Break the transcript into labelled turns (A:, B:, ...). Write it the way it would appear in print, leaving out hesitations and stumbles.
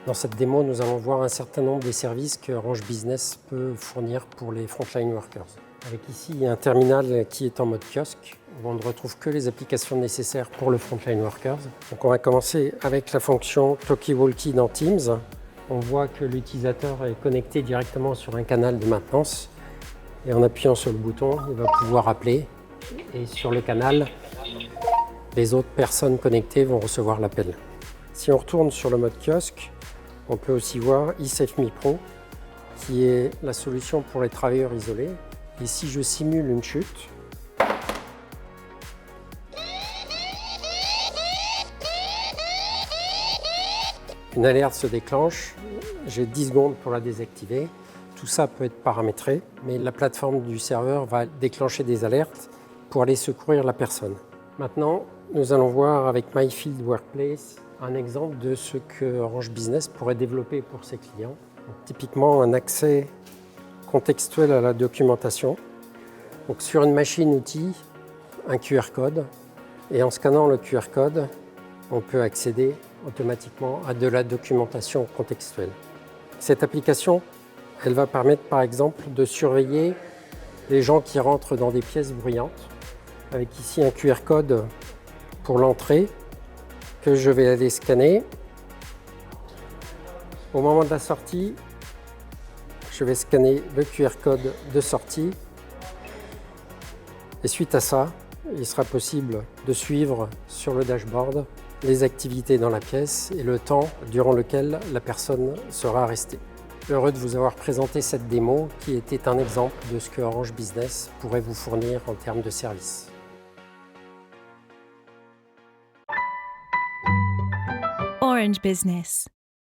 A: Dans cette démo, nous allons voir un certain nombre des services que Orange Business peut fournir pour les frontline workers. Avec ici un terminal qui est en mode kiosque, où on ne retrouve que les applications nécessaires pour le frontline workers. Donc on va commencer avec la fonction Talkie-Walkie dans Teams. On voit que l'utilisateur est connecté directement sur un canal de maintenance. Et en appuyant sur le bouton, il va pouvoir appeler. Et sur le canal, les autres personnes connectées vont recevoir l'appel. Si on retourne sur le mode kiosque, on peut aussi voir eSafeMe Pro, qui est la solution pour les travailleurs isolés. Et si je simule une chute, une alerte se déclenche, j'ai 10 secondes pour la désactiver. Tout ça peut être paramétré, mais la plateforme du serveur va déclencher des alertes pour aller secourir la personne. Maintenant, nous allons voir avec MyField Workplace un exemple de ce que Orange Business pourrait développer pour ses clients. Donc, typiquement, un accès contextuel à la documentation. Donc, sur une machine-outil, un QR code. Et en scannant le QR code, on peut accéder automatiquement à de la documentation contextuelle. Cette application, elle va permettre par exemple de surveiller les gens qui rentrent dans des pièces bruyantes, avec ici un QR code pour l'entrée que je vais aller scanner. Au moment de la sortie, je vais scanner le QR code de sortie. Et suite à ça, il sera possible de suivre sur le dashboard les activités dans la pièce et le temps durant lequel la personne sera restée. Heureux de vous avoir présenté cette démo qui était un exemple de ce que Orange Business pourrait vous fournir en termes de services.
B: Orange Business.